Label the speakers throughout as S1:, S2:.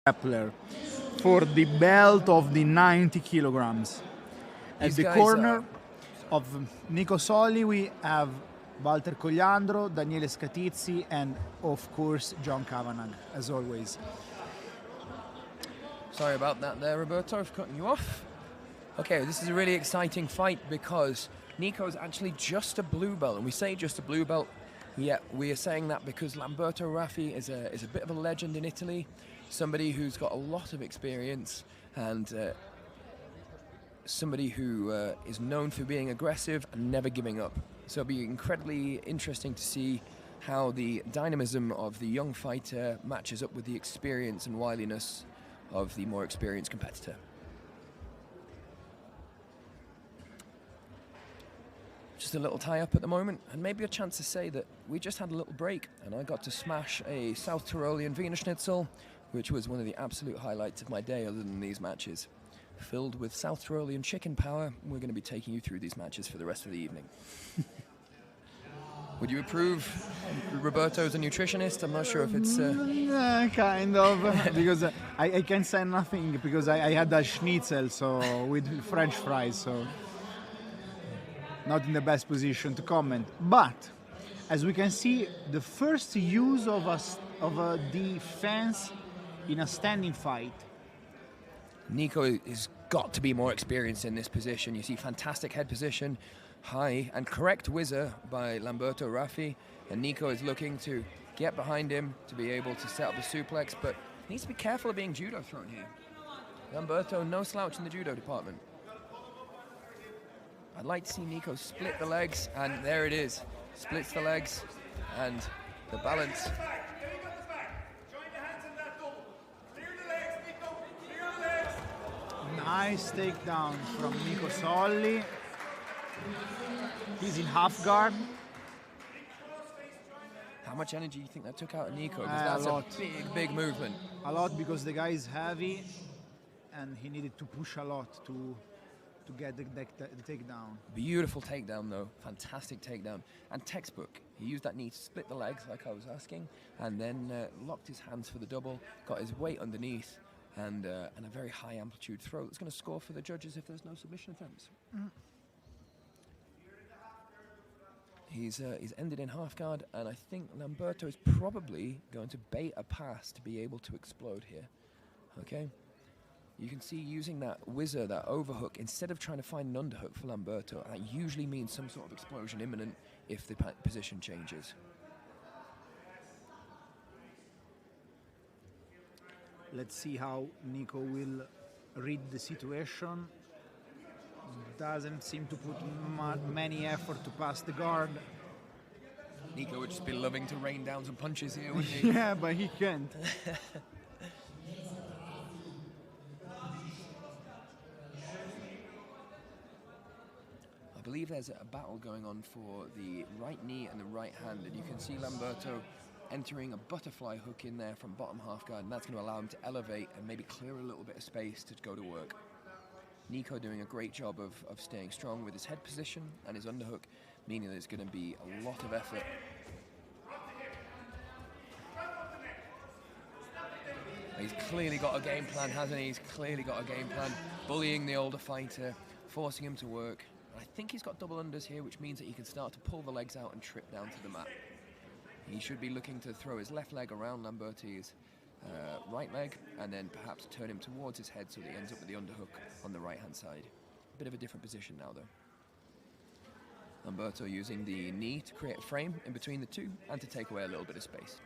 S1: grappler for the belt of the 90 kilograms. At the corner of Nicolò Solli, we have Walter Cogliandro, Daniele Scatizzi, and of course John Kavanagh, as always.
S2: Sorry about that there, Roberto, for cutting you off. Okay, this is a really exciting fight because Nico's actually just a blue belt, and we say just a blue belt, yet we are saying that because Lamberto Raffi is a bit of a legend in Italy, somebody who's got a lot of experience, and somebody who is known for being aggressive and never giving up. So it'll be incredibly interesting to see how the dynamism of the young fighter matches up with the experience and wiliness of the more experienced competitor. Just a little tie-up at the moment, and maybe a chance to say that we just had a little break and I got to smash a South Tyrolean Wiener Schnitzel, which was one of the absolute highlights of my day other than these matches. Filled with South Tyrolean chicken power, we're going to be taking you through these matches for the rest of the evening. Would you approve Roberto's a nutritionist? I'm not sure if it's...
S1: Kind of, because I can say nothing, because I had a schnitzel so with French fries, so not in the best position to comment. But, as we can see, the first use of a defense in a standing fight.
S2: Nico has got to be more experienced in this position. You see fantastic head position, high and correct whizzer by Lamberto Raffi, and Nico is looking to get behind him to be able to set up the suplex, but he needs to be careful of being judo thrown here. Lamberto, no slouch in the judo department. I'd like to see Nico split the legs, and there it is. Splits the legs, and the balance.
S1: Nice takedown from Nicolò Solli. He's in half guard.
S2: How much energy do you think that took out of Nico? Because that's a big movement.
S1: A lot, because the guy is heavy and he needed to push a lot to get the takedown.
S2: Beautiful takedown though, fantastic takedown. And textbook, he used that knee to split the legs like I was asking, and then locked his hands for the double, got his weight underneath, and a very high amplitude throw that's going to score for the judges if there's no submission attempts. He's ended in half guard, and I think Lamberto is probably going to bait a pass to be able to explode here. Okay, you can see using that whizzer, that overhook, instead of trying to find an underhook for Lamberto, that usually means some sort of explosion imminent if the position changes.
S1: Let's see how Nico will read the situation. Doesn't seem to put many effort to pass the guard.
S2: Nico would just be loving to rain down some punches here, wouldn't he?
S1: Yeah, but he can't.
S2: I believe there's a battle going on for the right knee and the right hand, and you can see Lamberto entering a butterfly hook in there from bottom half guard, and that's going to allow him to elevate and maybe clear a little bit of space to go to work. Nico doing a great job of staying strong with his head position and his underhook, meaning there's going to be a lot of effort. He's clearly got a game plan, hasn't he? He's clearly got a game plan, bullying the older fighter, forcing him to work. And I think he's got double unders here, which means that he can start to pull the legs out and trip down to the mat. He should be looking to throw his left leg around Lamberti's right leg, and then perhaps turn him towards his head so that he ends up with the underhook on the right-hand side. A bit of a different position now, though. Lamberto using the knee to create a frame in between the two and to take away a little bit of space.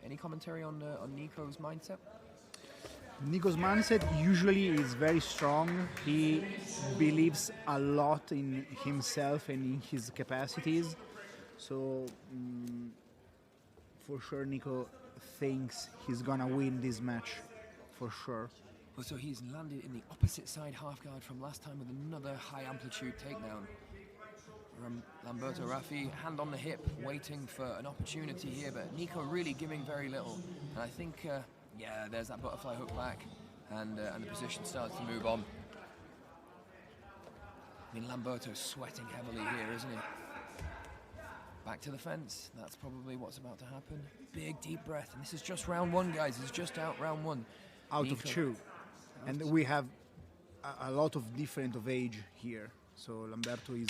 S2: Any commentary on Nico's mindset?
S1: Nico's mindset usually is very strong. He believes a lot in himself and in his capacities. So, for sure, Nico thinks he's gonna win this match, for sure.
S2: Well, so he's landed in the opposite side half guard from last time with another high amplitude takedown. Lamberto Raffi, hand on the hip, waiting for an opportunity here, but Nico really giving very little. And I think, yeah, there's that butterfly hook back, and the position starts to move on. I mean, Lamberto's sweating heavily here, isn't he? Back to the fence. That's probably what's about to happen. Big deep breath. And this is just round one, guys. It's just out round one.
S1: Out of two. And we have a lot of different of age here. So Lamberto is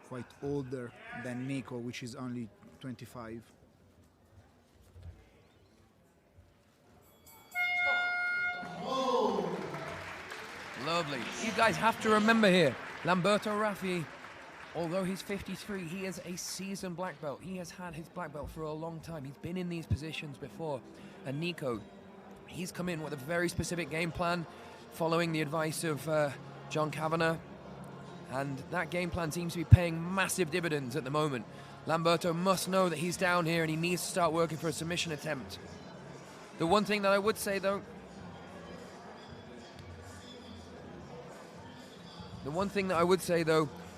S1: quite older than Nico, which is only 25.
S2: Lovely. You guys have to remember here, Lamberto Raffi, although he's 53, he is a seasoned black belt. He has had his black belt for a long time. He's been in these positions before. And Nico, he's come in with a very specific game plan, following the advice of John Kavanagh. And that game plan seems to be paying massive dividends at the moment. Lamberto must know that he's down here and he needs to start working for a submission attempt. The one thing that I would say, though,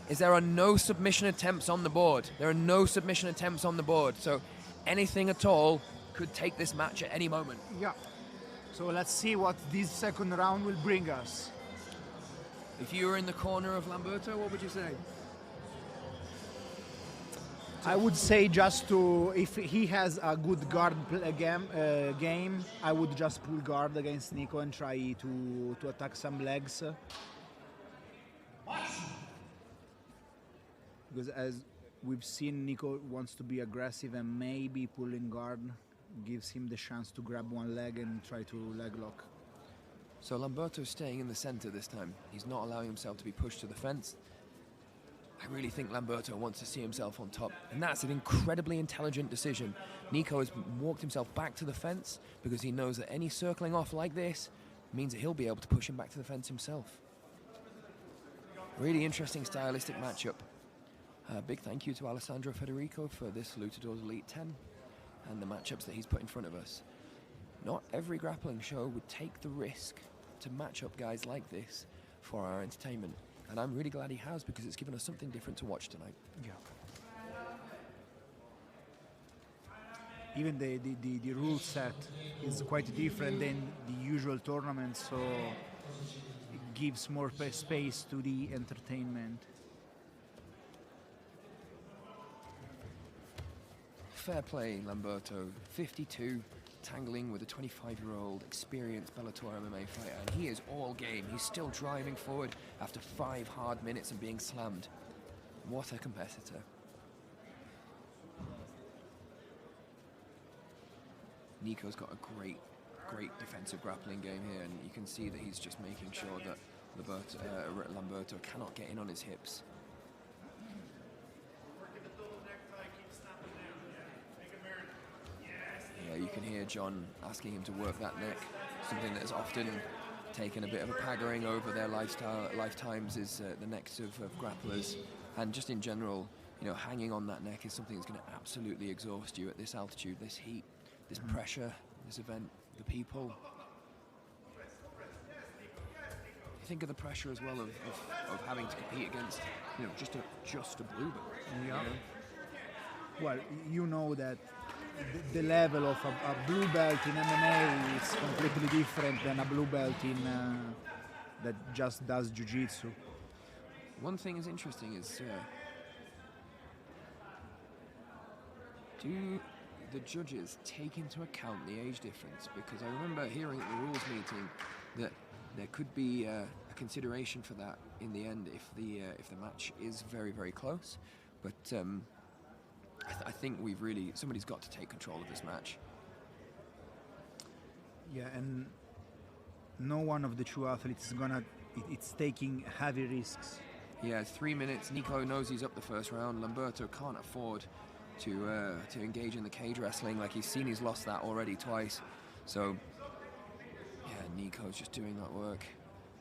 S2: is there are no submission attempts on the board. There are no submission attempts on the board. So anything at all could take this match at any moment.
S1: Yeah. So let's see what this second round will bring us.
S2: If you were in the corner of Lamberto, what would you say?
S1: I would say just to, if he has a good guard game, I would just pull guard against Nico and try to attack some legs. Because as we've seen, Nico wants to be aggressive, and maybe pulling guard gives him the chance to grab one leg and try to leg lock.
S2: So Lamberto's staying in the center this time. He's not allowing himself to be pushed to the fence. I really think Lamberto wants to see himself on top, and that's an incredibly intelligent decision. Nico has walked himself back to the fence because he knows that any circling off like this means that he'll be able to push him back to the fence himself. Really interesting stylistic matchup. Big thank you to Alessandro Federico for this Lutador de Elite 10 and the matchups that he's put in front of us. Not every grappling show would take the risk to match up guys like this for our entertainment. And I'm really glad he has, because it's given us something different to watch tonight.
S1: Yeah. Even the rule set is quite different than the usual tournament, so it gives more space to the entertainment.
S2: Fair play, Lamberto. 52, tangling with a 25-year-old experienced Bellator MMA fighter, and he is all game. He's still driving forward after 5 hard minutes and being slammed. What a competitor. Nico's got a great defensive grappling game here, and you can see that he's just making sure that Lamberto cannot get in on his hips. You can hear John asking him to work that neck, something that has often taken a bit of a paggering over their lifetimes is the necks of grapplers. And just in general, you know, hanging on that neck is something that's going to absolutely exhaust you at this altitude, this heat, this pressure, this event, the people. You think of the pressure as well of having to compete against, you know, just a blue belt.
S1: Yeah.
S2: You know?
S1: Well, you know that the level of a blue belt in MMA is completely different than a blue belt in that just does jiu-jitsu.
S2: One thing is interesting is do the judges take into account the age difference? Because I remember hearing at the rules meeting that there could be a consideration for that in the end if the match is very, very close. But I think somebody's got to take control of this match.
S1: Yeah, and no one of the two athletes is it's taking heavy risks.
S2: Yeah, 3 minutes. Nico knows he's up the first round. Lamberto can't afford to engage in the cage wrestling. Like, he's seen he's lost that already twice. So, yeah, Nico's just doing that work.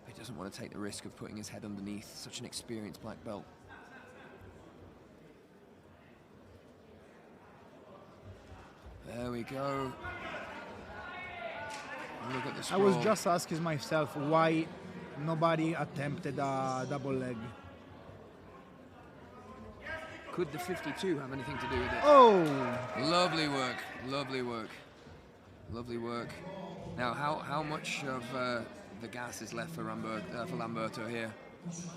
S2: He doesn't want to take the risk of putting his head underneath such an experienced black belt. There we go. Look at the scroll.
S1: I was just asking myself why nobody attempted a double leg.
S2: Could the 52 have anything to do with it?
S1: Oh!
S2: Lovely work, lovely work, lovely work. Now, how much of the gas is left for Lamberto here?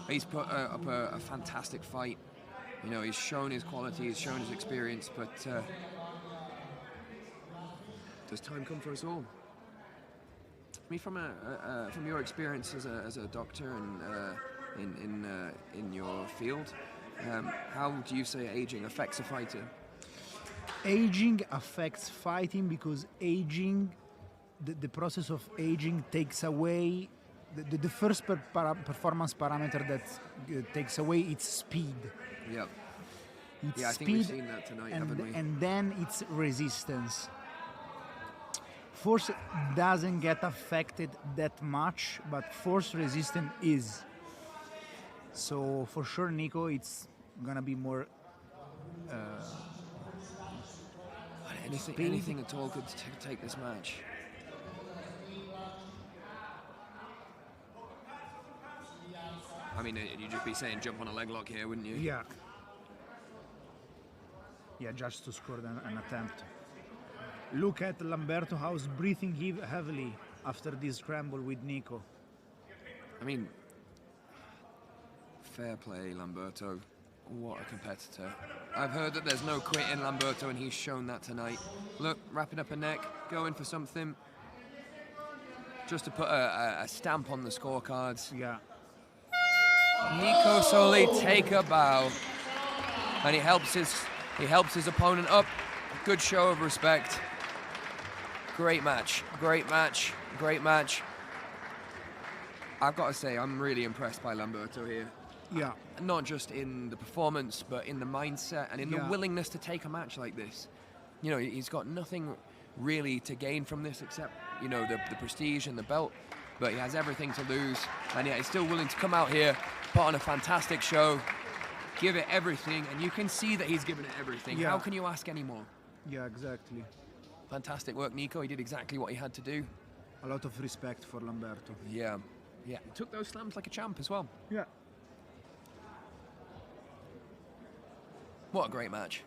S2: He's put up a fantastic fight. You know, he's shown his quality, he's shown his experience, but does time come for us all? I mean, from your experience as a doctor and in your field, how do you say aging affects a fighter?
S1: Aging affects fighting because aging, the process of aging takes away the first performance parameter that takes away its speed.
S2: Yep.
S1: It's
S2: yeah, I think we've seen that tonight, haven't we?
S1: And then it's resistance. Force doesn't get affected that much, but force resistance is. So for sure, Nico, it's gonna be more.
S2: Anything at all could take this match. I mean, you'd just be saying jump on a leg lock here, wouldn't you?
S1: Yeah. Yeah, just to score an attempt. Look at Lamberto, how's breathing heavily after this scramble with Nico.
S2: I mean, fair play, Lamberto. What a competitor. I've heard that there's no quit in Lamberto, and he's shown that tonight. Look, wrapping up a neck, going for something. Just to put a stamp on the scorecards.
S1: Yeah.
S2: Nicolò Solli take a bow. And he helps his opponent up. Good show of respect. Great match, great match, great match. I've got to say, I'm really impressed by Lamberto here.
S1: Yeah.
S2: Not just in the performance, but in the mindset and in the willingness to take a match like this. You know, he's got nothing really to gain from this except, you know, the prestige and the belt, but he has everything to lose, and yet he's still willing to come out here, put on a fantastic show, give it everything, and you can see that he's given it everything.
S1: Yeah.
S2: How can you ask any more?
S1: Yeah, exactly.
S2: Fantastic work, Nico. He did exactly what he had to do.
S1: A lot of respect for Lamberto.
S2: Yeah. He took those slams like a champ as well.
S1: Yeah.
S2: What a great match.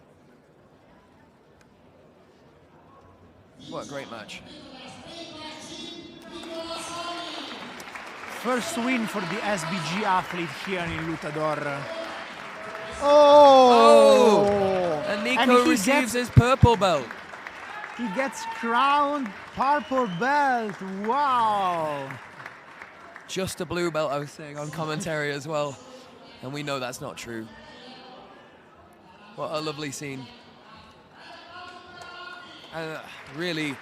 S2: What a great match.
S1: First win for the SBG athlete here in Lutador. Oh!
S2: And Nico receives his purple belt.
S1: He gets crowned purple belt. Wow!
S2: Just a blue belt, I was saying on commentary as well. And we know that's not true. What a lovely scene. And really,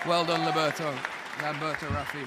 S2: well done, Lamberto Raffi.